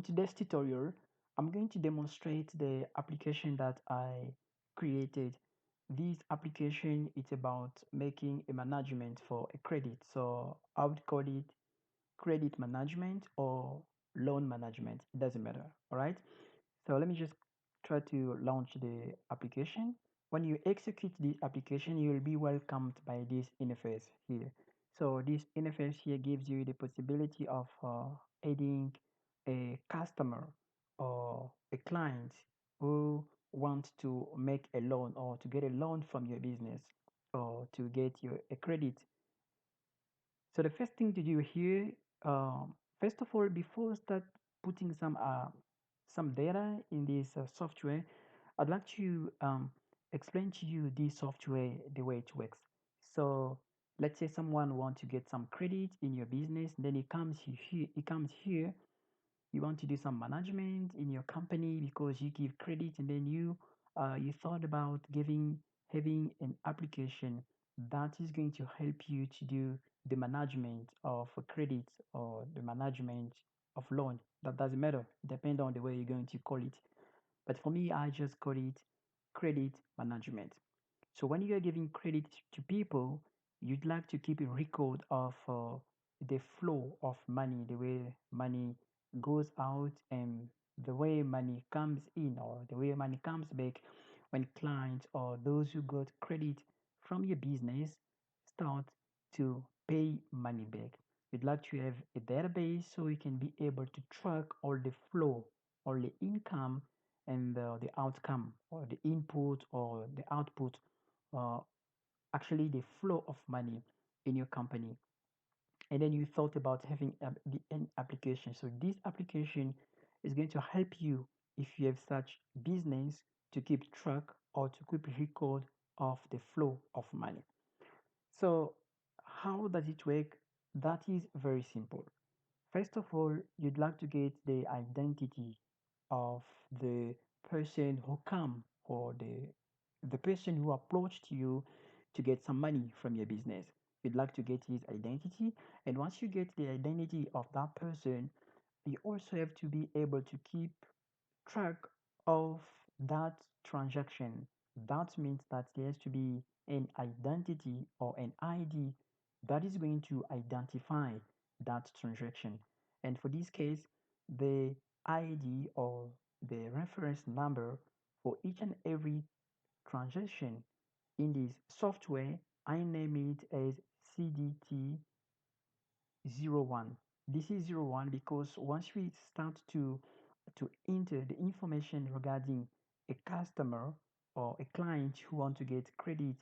in today's tutorial, I'm going to demonstrate the application that I created. This application is about making a management for a credit. So I would call it credit management or loan management. It doesn't matter. All right. So let me just try to launch the application. When you execute the application, you will be welcomed by this interface here. So this interface here gives you the possibility of adding a customer or a client who wants to make a loan or to get a loan from your business or to get you a credit. So the first thing to do here, first of all, before start putting some data in this software, I'd like to explain to you this software, the way it works. So let's say someone wants to get some credit in your business, then he comes here, you want to do some management in your company because you give credit, and then you thought about having an application that is going to help you to do the management of a credit or the management of loan. That doesn't matter, depend on the way you're going to call it. But for me, I just call it credit management. So when you are giving credit to people, you'd like to keep a record of the flow of money, the way money goes out and the way money comes in or the way money comes back when clients or those who got credit from your business start to pay money back. You'd like to have a database so you can be able to track all the flow, all the income and the outcome or the input or the output, uh, actually the flow of money in your company. And then you thought about having the end application. So this application is going to help you if you have such business to keep track or to keep record of the flow of money. So how does it work? That is very simple. First of all, you'd like to get the identity of the person who come or the person who approached you to get some money from your business. You'd like to get his identity, and once you get the identity of that person, you also have to be able to keep track of that transaction. That means that there has to be an identity or an ID that is going to identify that transaction. And for this case, the ID or the reference number for each and every transaction in this software, I name it as CDT01. This is 01 because once we start to enter the information regarding a customer or a client who want to get credit,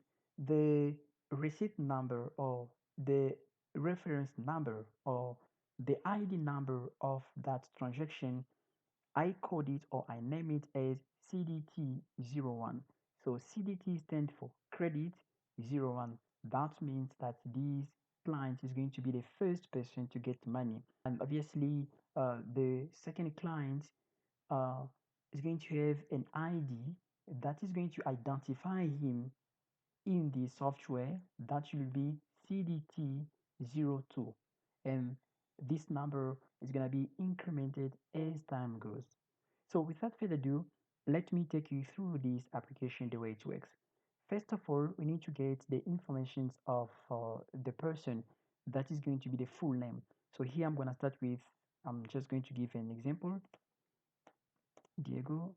the receipt number or the reference number or the ID number of that transaction, I code it or I name it as CDT01. So CDT stands for credit 01. That means that this client is going to be the first person to get money. And obviously, the second client uh, is going to have an ID that is going to identify him in the software. That will be CDT02. And this number is going to be incremented as time goes. So without further ado, let me take you through this application, the way it works. First of all, we need to get the information of the person that is going to be the full name. So here I'm going to start with, I'm just going to give an example, Diego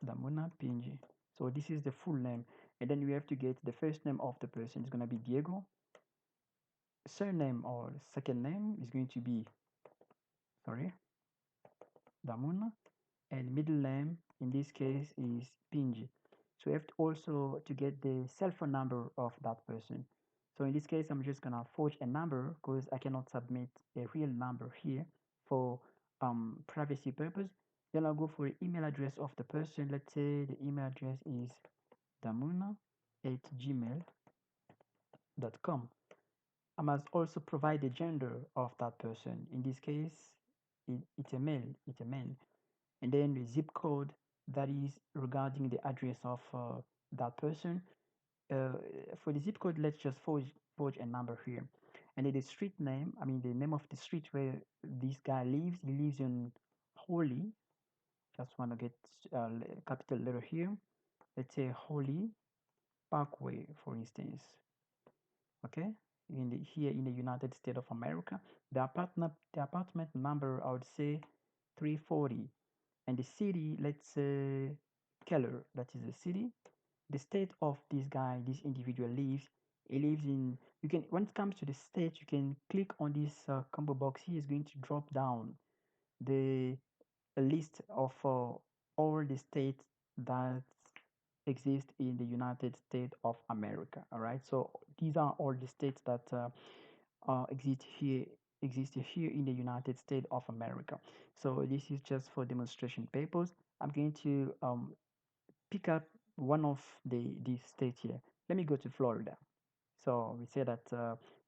Damona PNG. So this is the full name. And then we have to get the first name of the person. It's going to be Diego. Surname or second name is going to be, sorry, Damona. And middle name in this case is Pinji. So we have to also to get the cell phone number of that person. So in this case, I'm just gonna forge a number because I cannot submit a real number here for privacy purpose. Then I'll go for the email address of the person. Let's say the email address is damuna@gmail.com. I must also provide the gender of that person. In this case, it's a male, it's a man. And then the zip code that is regarding the address of that person. For the zip code, let's just forge a number here. And then the street name, I mean the name of the street where this guy lives, he lives in Holy. Just want to get capital letter here. Let's say Holy Parkway, for instance. Okay, here in the United States of America, the apartment number I would say 340, and the city, let's say Keller, that is the city. The state of this guy, this individual lives. He lives in. You can, when it comes to the state, you can click on this combo box. He is going to drop down the list of all the states that exist in the United States of America. All right, so these are all the states that exist here in the United States of America. So this is just for demonstration purpose. I'm going to pick up one of these states here. Let me go to Florida. So we say that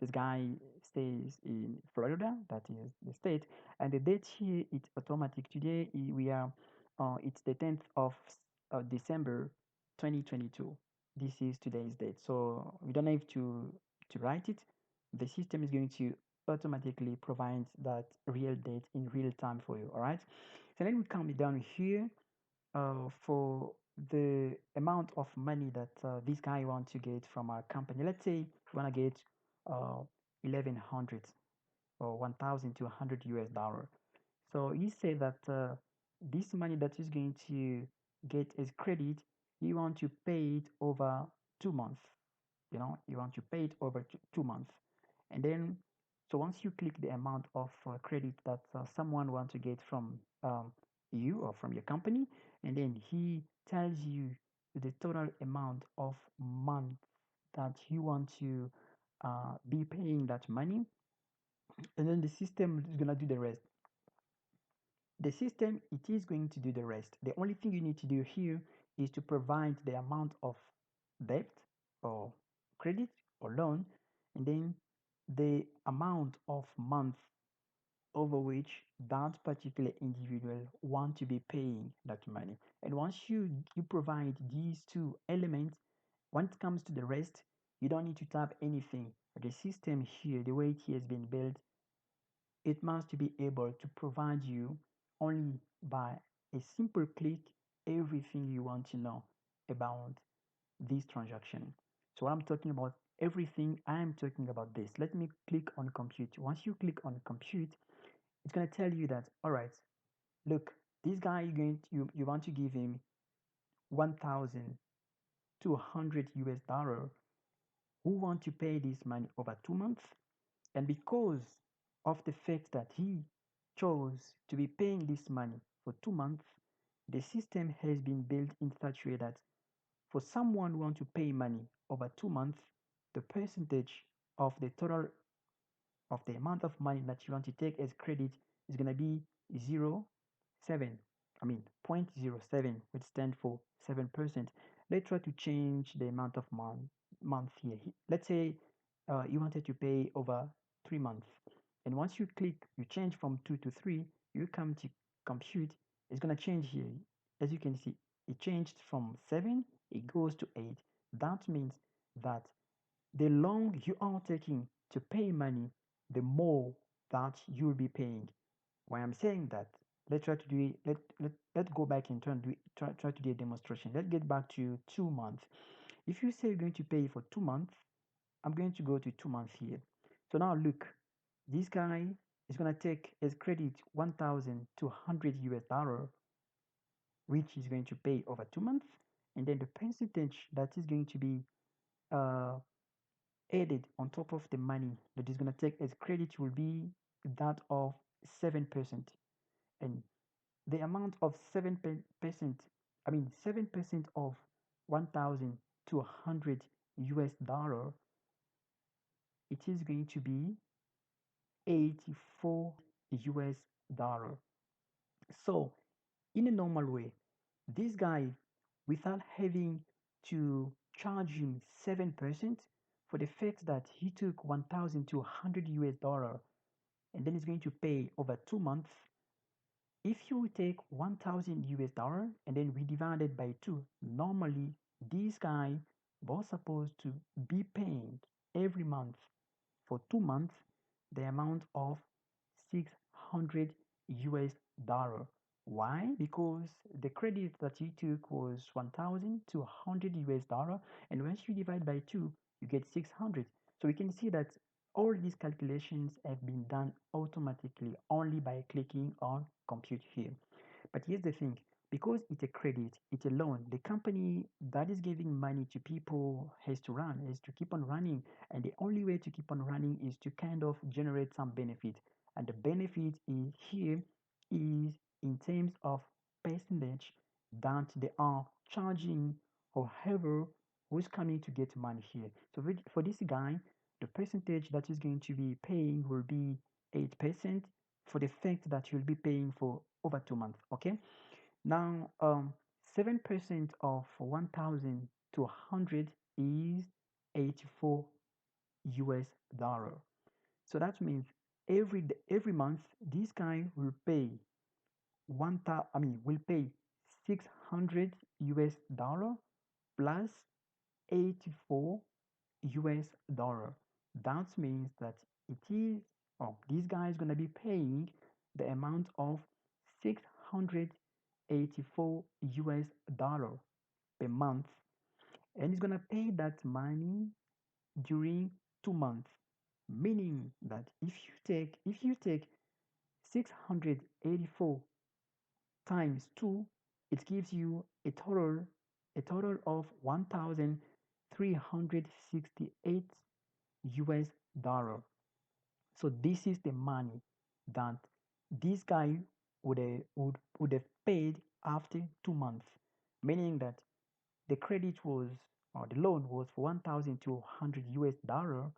this guy stays in Florida, that is the state, and the date here it's automatic. Today we are, it's the 10th of December, 2022. This is today's date, so we don't have to write it. The system is going to automatically provide that real date in real time for you. All right. So then we come down here for the amount of money that this guy wants to get from our company. Let's say you want to get 1100 or 1200 US dollar. So he said that this money that he's going to get as credit, he want to pay it over 2 months. You want to pay it over 2 months. And then, so once you click the amount of credit that someone wants to get from you or from your company, and then he tells you the total amount of month that you want to be paying that money, and then the system is gonna do the rest. The system, it is going to do the rest. The only thing you need to do here is to provide the amount of debt or credit or loan, and then the amount of month over which that particular individual want to be paying that money. And once you provide these two elements, when it comes to the rest, you don't need to type anything. The system here, the way it has been built, it must be able to provide you only by a simple click everything you want to know about this transaction. So what I'm talking about, everything, I am talking about this. Let me click on compute. Once you click on compute, it's going to tell you that, all right, look, this guy, you want to give him 1,200 US dollar, who want to pay this money over 2 months. And because of the fact that he chose to be paying this money for 2 months, the system has been built in such a way that for someone who want to pay money over 2 months, the percentage of the total of the amount of money that you want to take as credit is going to be 0.07. I mean 0.07, which stands for 7%. Let's try to change the amount of month here. Let's say you wanted to pay over 3 months. And once you click, you change from 2 to 3, you come to compute, it's going to change here. As you can see, it changed from 7, it goes to 8. That means that the longer you are taking to pay money, the more that you'll be paying. Why I'm saying that, let's try to do it. Let's go back and try to do a demonstration. Let's get back to 2 months. If you say you're going to pay for 2 months, I'm going to go to 2 months here. So now look, this guy is gonna take as credit 1,200 US dollar, which is going to pay over 2 months, and then the percentage that is going to be uh, added on top of the money that is going to take as credit will be that of 7%. And the amount of 7%, I mean 7% of 1,200 US dollar, it is going to be 84 US dollar. So in a normal way, this guy, without having to charge him 7% for the fact that he took 1,200 US dollar and then he's going to pay over 2 months. If you take 1,000 US dollar and then we divide it by 2, normally this guy was supposed to be paying every month for 2 months the amount of 600 US dollar. Why? Because the credit that you took was 1,200 US dollar, and once you divide by two, you get 600. So we can see that all these calculations have been done automatically only by clicking on compute here. But here's the thing, because it's a credit, it's a loan, the company that is giving money to people has to run, has to keep on running. And the only way to keep on running is to kind of generate some benefit. And the benefit is here is in terms of percentage that they are charging or whoever who's coming to get money here. So for this guy, the percentage that is going to be paying will be 8% for the fact that you'll be paying for over 2 months. Okay. Now, 7% of 1,200 is 84 US dollar. So that means every month this guy will pay will pay 600 US dollar plus 84 US dollar. That means that it is, this guy is going to be paying the amount of 684 US dollar per month, and he's going to pay that money during 2 months. Meaning that if you take 684 times 2, it gives you a total of 1,368 US dollar. So this is the money that this guy would have paid after 2 months, meaning that the credit was or the loan was for 1,200 US dollar,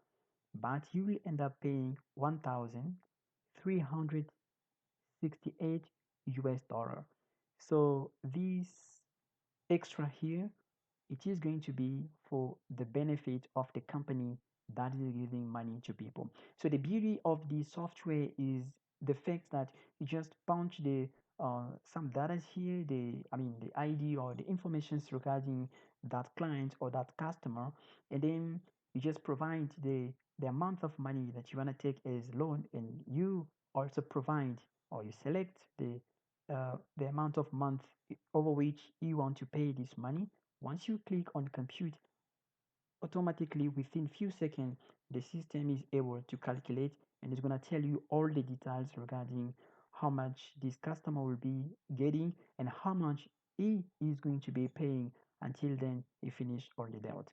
but you will end up paying 1,368 US dollar. So this extra here, it is going to be for the benefit of the company that is giving money to people. So the beauty of the software is the fact that you just punch the some data here, the ID or the information regarding that client or that customer, and then you just provide the amount of money that you want to take as loan, and you also provide or you select the amount of month over which you want to pay this money. Once you click on compute, automatically within few seconds, the system is able to calculate and it's going to tell you all the details regarding how much this customer will be getting and how much he is going to be paying until then he finish all the debt.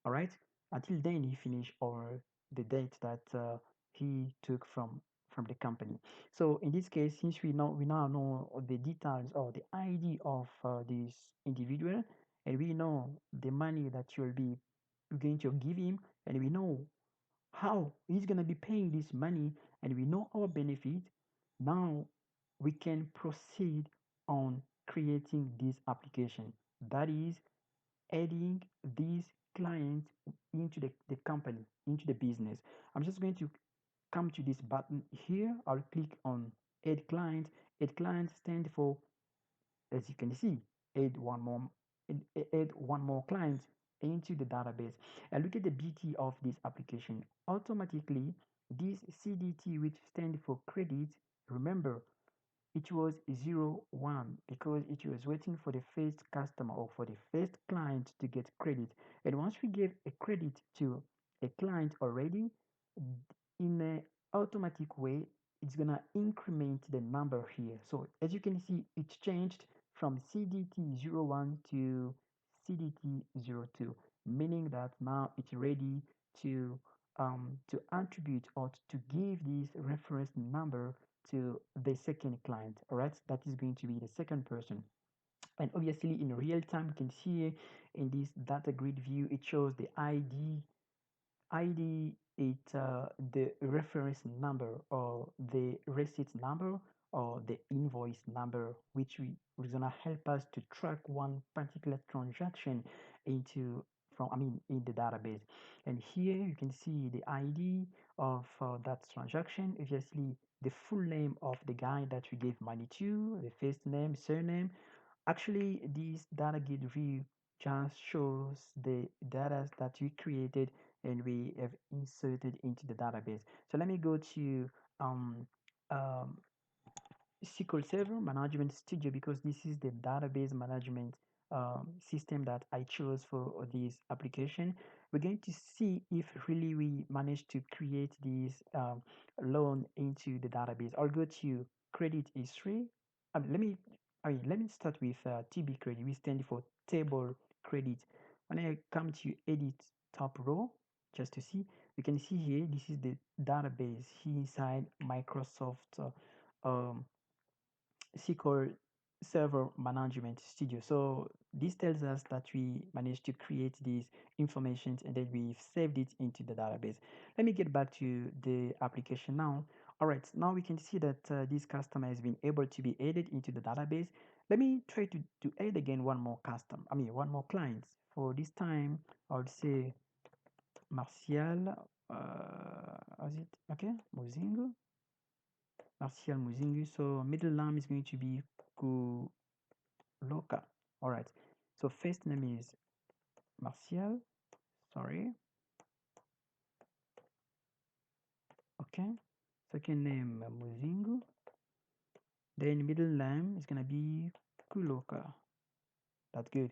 All right. Until then, he finished or the date that he took from the company. So in this case, since we now know the details or the ID of this individual, and we know the money that you'll be going to give him, and we know how he's gonna be paying this money, and we know our benefit. Now we can proceed on creating this application. That is adding these clients into the company, into the business. I'm just going to come to this button here. I'll click on add client. Add client stands for, as you can see, add one more add one more client into the database. And look at the beauty of this application. Automatically, this CDT, which stands for credit, remember it was 0, 1 because it was waiting for the first customer or for the first client to get credit. And once we give a credit to a client already, in a automatic way, it's gonna increment the number here. So as you can see, it changed from CDT 01 to CDT 02, meaning that now it's ready to attribute or to give this reference number to the second client. All right, that is going to be the second person. And obviously in real time, you can see in this data grid view, it shows the ID, it the reference number or the receipt number or the invoice number, which is gonna help us to track one particular transaction into in the database. And here you can see the ID of that transaction, obviously the full name of the guy that we gave money to, the first name, surname. Actually, this data grid view just shows the data that we created and we have inserted into the database. So let me go to um, um, SQL Server Management Studio because this is the database management system that I chose for this application. We're going to see if really we managed to create this loan into the database. I'll go to credit history. Let me start with TB credit, which stands for table credit. When I come to edit top row, just to see, you can see here, this is the database here inside Microsoft SQL Server Management Studio. So this tells us that we managed to create these information and then we've saved it into the database. Let me get back to the application now. All right, now we can see that this customer has been able to be added into the database. Let me try to add again one more client. For this time, I would say Martial, is it okay? Mozingo. Martial Muzingu. So middle name is going to be Kuloka. All right. So first name is Martial. Sorry. Okay. Second name Muzingu. Then middle name is gonna be Kuloka. That's good.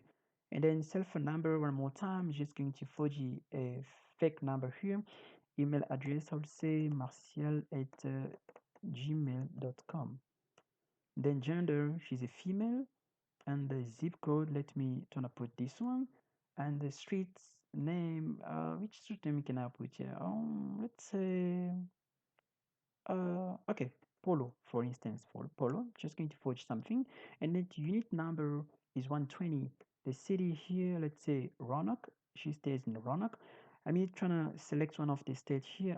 And then cell phone number one more time. Just going to forge a fake number here. Email address. I would say Martial at gmail.com. Then gender. She's a female. And the zip code, let me turn up put this one, and the street name, which street name can I put here? Let's say okay, Polo, for instance. For Polo, just going to forge something, and then the unit number is 120. The city here, let's say Roanoke. She stays in Roanoke. I'm trying to select one of the states here,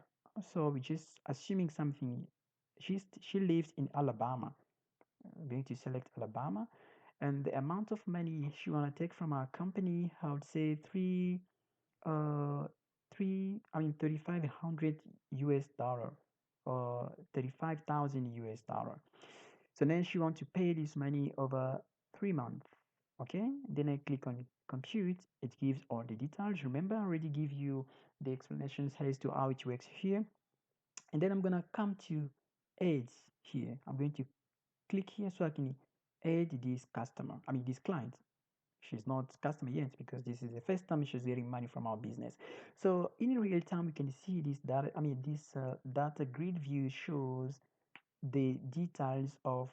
so we're just assuming something. She lives in Alabama. I'm going to select Alabama, and the amount of money she want to take from our company, I would say uh, 3,500 US dollar, or 35,000 US dollar. So then she want to pay this money over 3 months. Okay, then I click on compute. It gives all the details. Remember, I already give you the explanations as to how it works here. And then I'm gonna come to ads here. I'm going to click here so I can add this customer, this client. She's not customer yet because this is the first time she's getting money from our business. So in real time, we can see this data, this data grid view shows the details of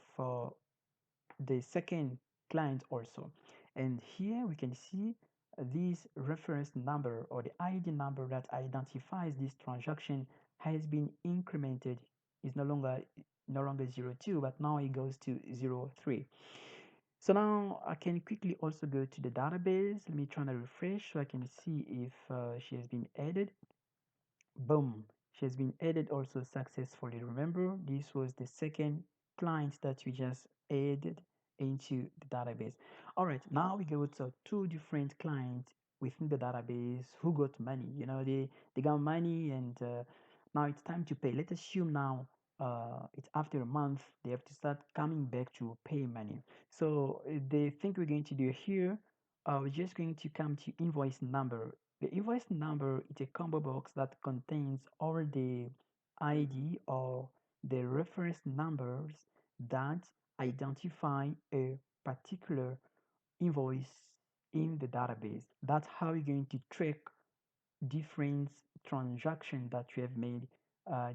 the second client also. And here we can see this reference number or the ID number that identifies this transaction has been incremented. It's no longer 02, but now it goes to 03. So now I can quickly also go to the database. Let me try to refresh so I can see if she has been added. Boom, she has been added also successfully. Remember, this was the second client that we just added into the database. All right, now we go to two different clients within the database who got money. They got money, and now it's time to pay. Let's assume now it's after a month they have to start coming back to pay money. So the thing we're going to do here, we're just going to come to invoice number. The invoice number is a combo box that contains all the ID or the reference numbers that identify a particular invoice in the database. That's how you're going to track different transactions that you have made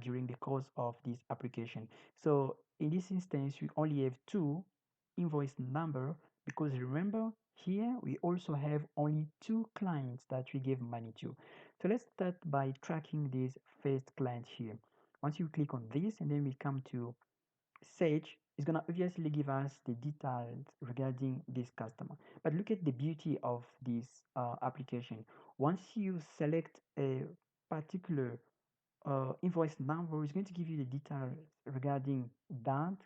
during the course of this application. So in this instance, we only have two invoice number because remember here we also have only two clients that we give money to. So let's start by tracking this first client here. Once you click on this and then we come to Sage, is going to obviously give us the details regarding this customer. But look at the beauty of this application. Once you select a particular invoice number, it's going to give you the details regarding that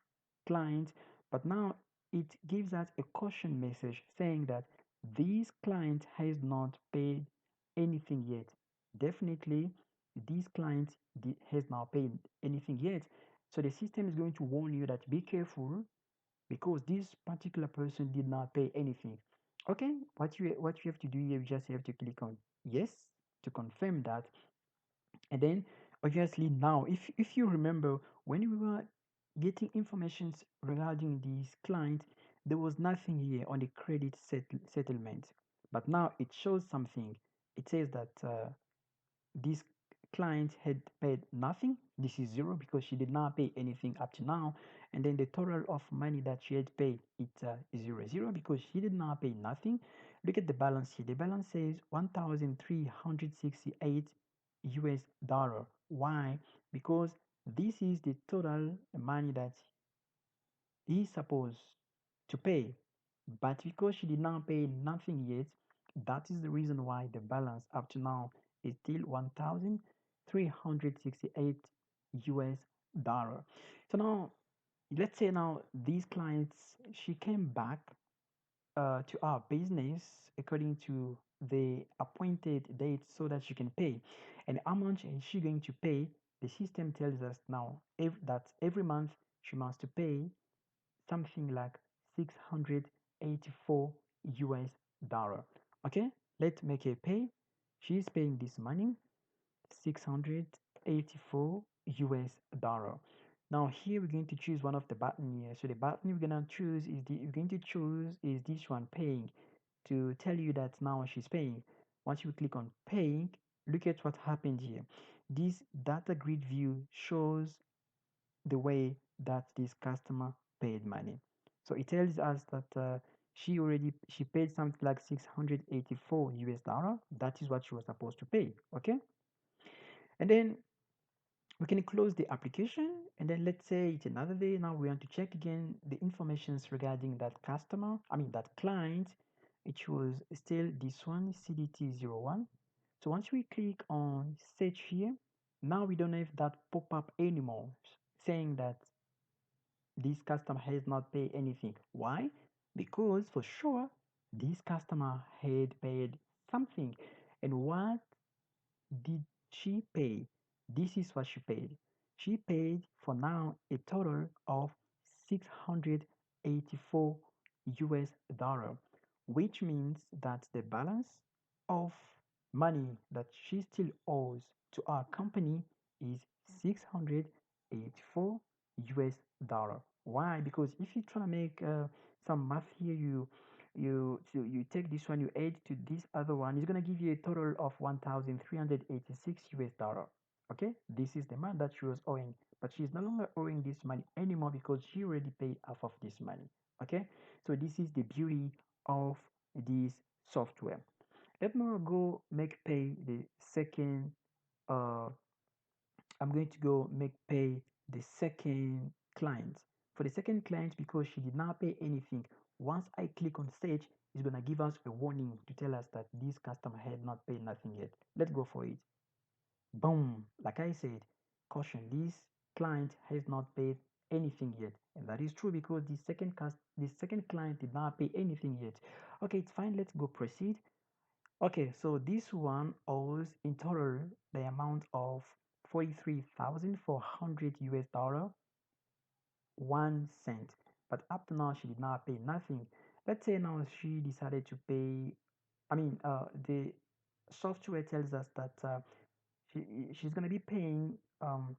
client. But now it gives us a caution message saying that this client has not paid anything yet. Definitely, this client has not paid anything yet. So the system is going to warn you that be careful because this particular person did not pay anything. Okay, what you have to do here, you just have to click on yes. to confirm that. And then obviously now, if you remember when we were getting informations regarding these clients, there was nothing here on the credit settlement. But now it shows something. It says that this client had paid nothing. This is zero because she did not pay anything up to now. And then the total of money that she had paid, it is zero because she did not pay nothing. Look at the balance here. The balance says 1,368 US dollar. Why? Because this is the total money that he is supposed to pay. But because she did not pay nothing yet, that is the reason why the balance up to now is still 1,368 US dollar. So now, let's say now these clients, she came back to our business according to the appointed date so that she can pay. And how much is she going to pay? The system tells us now that every month she must to pay something like 684 US dollar. Okay, let's make a pay. She's paying this money, 684 US dollar. Now here we're going to choose one of the button here. So the button we're going to choose is this one, paying, to tell you that now she's paying. Once you click on paying, look at what happened here. This data grid view shows the way that this customer paid money. So it tells us that she paid something like 684 US dollar. That is what she was supposed to pay. Okay, and then we can close the application, and then let's say it's another day. Now we want to check again the informations regarding that customer, I mean that client. It was still this one, CDT01. So once we click on search here, now we don't have that pop-up anymore saying that this customer has not paid anything. Why? Because for sure this customer had paid something. And what did she pay? This is what she paid. She paid for now a total of 684 US dollar, which means that the balance of money that she still owes to our company is 684 US dollar. Why? Because if you try to make some math here, you take this one, you add to this other one, it's gonna give you a total of 1,386 US dollar. Okay, this is the amount that she was owing, but she's no longer owing this money anymore because she already paid half of this money. Okay, so this is the beauty of this software. Let me go make pay the second uh I'm going to go make pay the second client. For the second client, because she did not pay anything, once I click on stage, it's gonna give us a warning to tell us that this customer had not paid nothing yet. Let's go for it. Boom! Like I said, caution, this client has not paid anything yet. And that is true because the second client did not pay anything yet. Okay, it's fine. Let's go proceed. Okay, so this one owes in total the amount of 43,400 US dollar 1 cent. But up to now she did not pay nothing. Let's say now she decided to pay. The software tells us that she's gonna be paying uh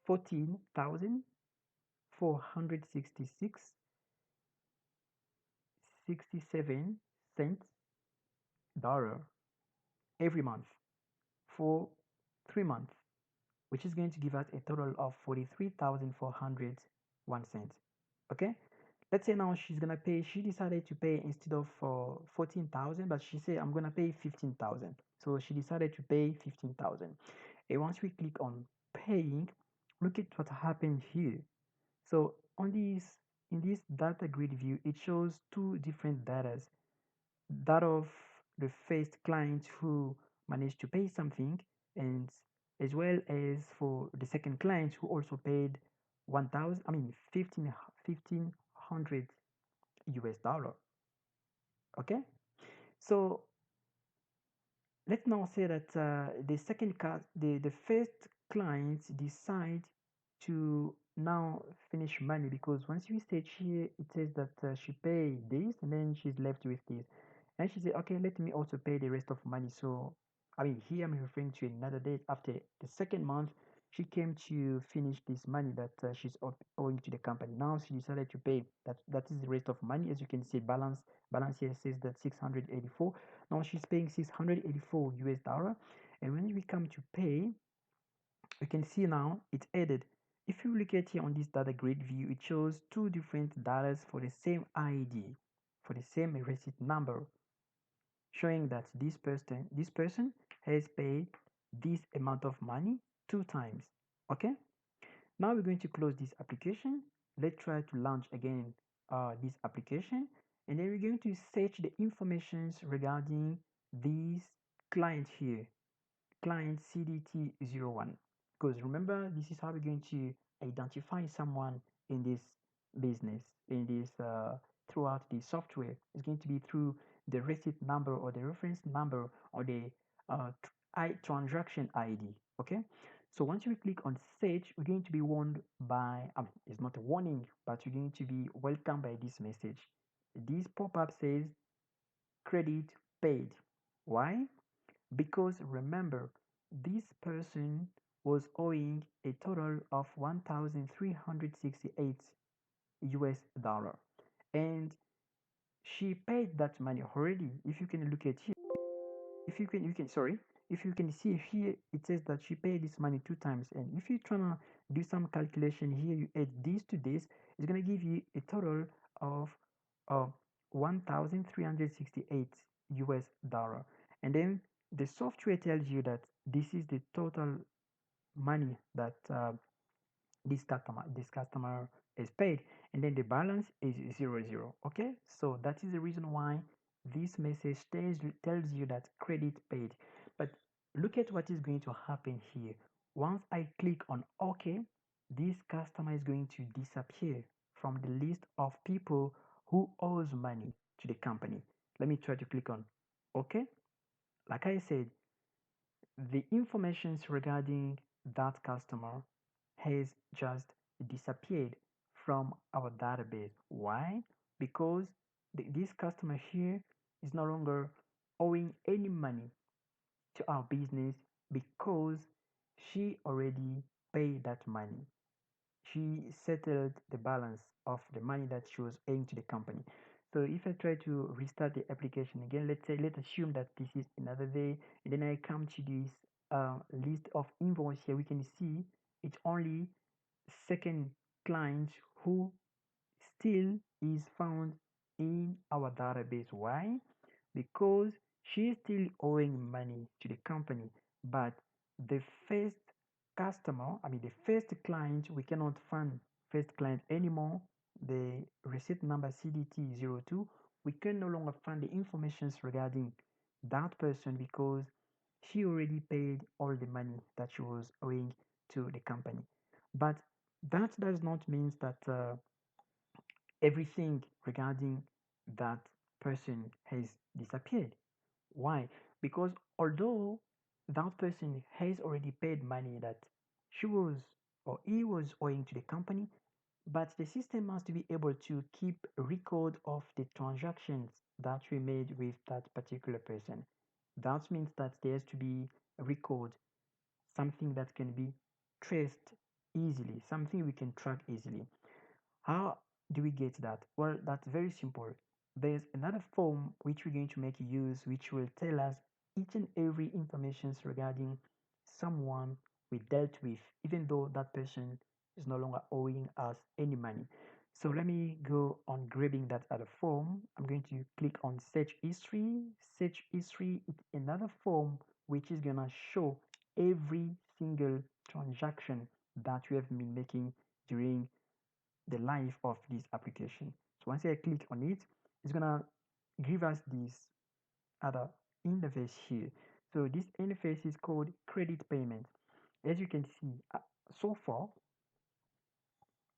14,466.67 dollar every month for 3 months, which is going to give us a total of 43,401 cents. Okay, let's say now she decided to pay instead of 14,000, but she said I'm gonna pay 15,000. So she decided to pay 15,000. And once we click on paying, look at what happened here. So in this data grid view, it shows two different datas, that of the first client who managed to pay something, and as well as for the second client who also paid 1,000, 1,500 US dollar. Okay, so let's now say that the first client decide to now finish money, because once we stage here, it says that she paid this and then she's left with this. And she said, okay, let me also pay the rest of money. So, I mean, here I'm referring to another date after the second month. She came to finish this money that she's owing to the company. Now she decided to pay. That is the rest of money. As you can see, balance here says that 684. Now she's paying 684 US dollar. And when we come to pay, you can see now it's added. If you look at here on this data grid view, it shows two different dollars for the same ID, for the same receipt number, showing that this person has paid this amount of money two times. Okay, now we're going to close this application. Let's try to launch again this application, and then we're going to search the informations regarding this client here, client CDT01. Because remember, this is how we're going to identify someone in this business, in this throughout the software. It's going to be through the receipt number or the reference number or the transaction ID. Okay. So once we click on search, we're going to be warned by, it's not a warning, but you're going to be welcomed by this message. This pop-up says credit paid. Why? Because remember, this person was owing a total of 1,368 US dollar, and she paid that money already. If you can look at here, if you can sorry, if you can see here, it says that she paid this money two times. And if you try to do some calculation here, you add this to this, it's gonna give you a total of uh, 1,368 US dollar. And then the software tells you that this is the total money that this customer is paid, and then the balance is 0 0. Okay, so that is the reason why this message tells you that credit paid. But look at what is going to happen here. Once I click on OK, this customer is going to disappear from the list of people who owes money to the company. Let me try to click on OK. Like I said, the informations regarding that customer has just disappeared from our database. Why? Because this customer here is no longer owing any money to our business because she already paid that money. She settled the balance of the money that she was owing to the company. So if I try to restart the application again, let's assume that this is another day, and then I come to this list of invoice here. We can see it's only second client who still is found in our database. Why? Because she's still owing money to the company, but the first the first client, we cannot find first client anymore. The receipt number CDT02, we can no longer find the informations regarding that person because she already paid all the money that she was owing to the company. But that does not mean that everything regarding that person has disappeared. Why? Because although that person has already paid money that she was or he was owing to the company, but the system must be able to keep record of the transactions that we made with that particular person. That means that there has to be a record, something that can be traced easily, something we can track easily. How do we get that? Well, that's very simple. There's another form which we're going to make use, which will tell us each and every information regarding someone we dealt with, even though that person is no longer owing us any money. So let me go on grabbing that other form. I'm going to click on search history. Search history is another form which is gonna show every single transaction that we have been making during the life of this application. So once I click on it, it's gonna give us this other interface here. So this interface is called credit payment. As you can see, so far,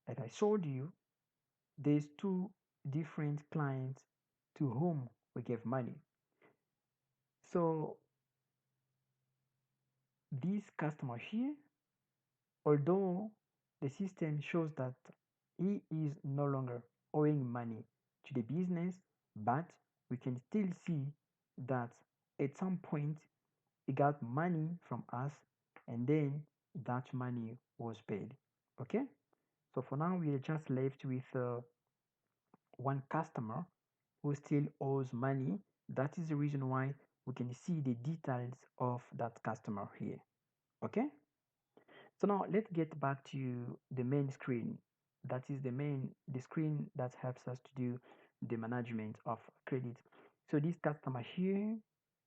like I showed you, there's two different clients to whom we gave money. So this customer here, although the system shows that he is no longer owing money to the business, but we can still see that at some point he got money from us, and then that money was paid. Okay, so for now we are just left with one customer who still owes money. That is the reason why we can see the details of that customer here. Okay, so now let's get back to the main screen. That is the screen that helps us to do the management of credit. So this customer here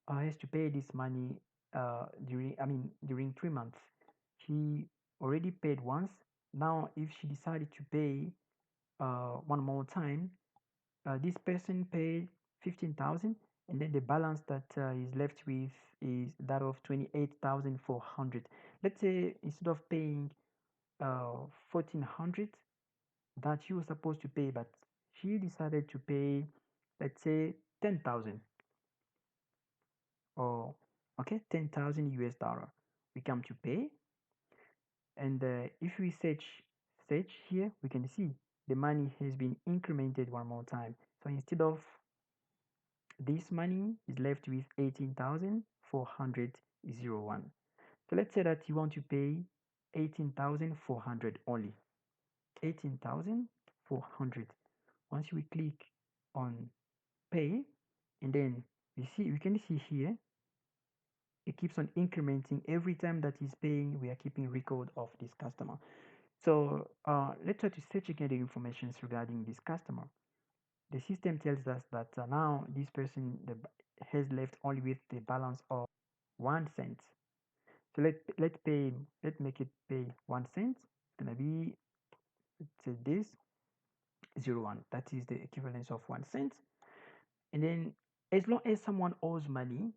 has to pay this money during 3 months. He already paid once. Now if she decided to pay one more time, this person paid 15,000, and then the balance that is left with is that of 28,400. Let's say instead of paying 1,400 that she was supposed to pay, but she decided to pay, let's say 10,000, or okay, 10,000 US dollar. We come to pay, and if we search here, we can see the money has been incremented one more time. So instead of this money is left with 18,401. So let's say that you want to pay 18,400 only. 18,400. Once we click on pay, and then we can see here it keeps on incrementing every time that he's paying. We are keeping record of this customer. So let's try to search again the information regarding this customer. The system tells us that now this person has left only with the balance of 1 cent. So let's make it pay 1 cent. It's gonna be, let's say this 0.1. That is the equivalence of 1 cent. And then as long as someone owes money,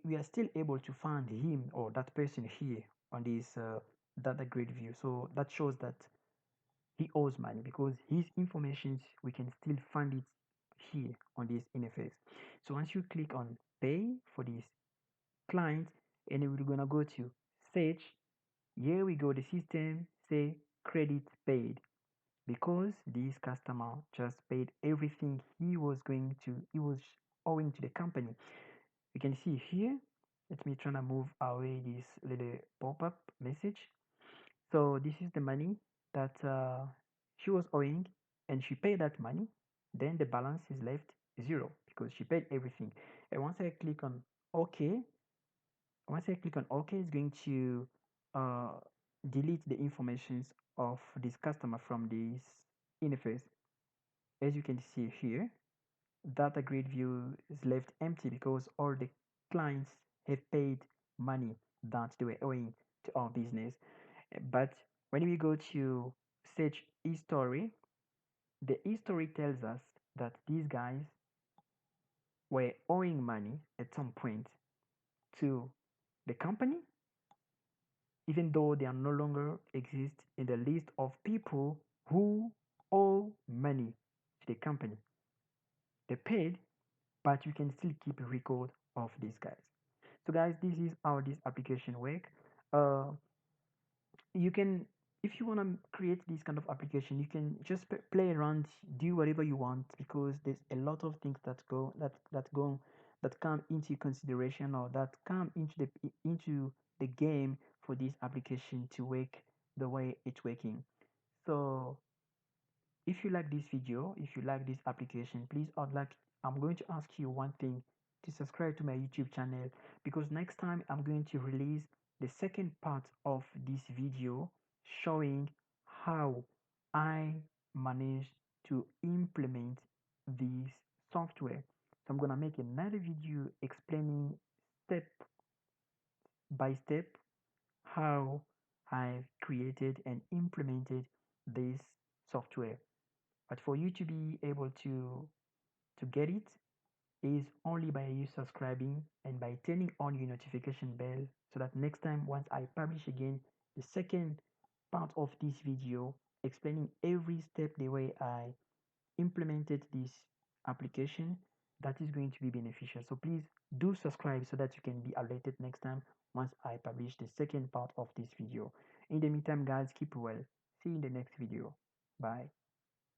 we are still able to find him or that person here on this data grid view. So that shows that he owes money because his information, we can still find it here on this interface. So once you click on pay for this client, and then we're gonna go to search, here we go, the system say credit paid, because this customer just paid everything he was owing to the company. You can see here, let me try to move away this little pop-up message. So this is the money that she was owing, and she paid that money. Then the balance is left zero because she paid everything. And OK, once I click on OK, it's going to uh, delete the information of this customer from this interface. As you can see here, data grid view is left empty because all the clients have paid money that they were owing to our business. But when we go to search history, the history tells us that these guys were owing money at some point to the company, even though they are no longer exist in the list of people who owe money to the company. They paid, but you can still keep a record of these guys. So guys, this is how this application work. Uh, you can, if you want to create this kind of application, you can just play around, do whatever you want, because there's a lot of things that come into consideration, or that come into the game for this application to work the way it's working. So if you like this video, if you like this application, please, I'm going to ask you one thing: to subscribe to my YouTube channel, because next time I'm going to release the second part of this video showing how I managed to implement this software. So I'm gonna make another video explaining step by step how I've created and implemented this software. But for you to be able to get it is only by you subscribing and by turning on your notification bell, so that next time once I publish again the second part of this video explaining every step the way I implemented this application, that is going to be beneficial. So please do subscribe so that you can be alerted next time once I publish the second part of this video. In the meantime guys, keep well. See you in the next video. Bye.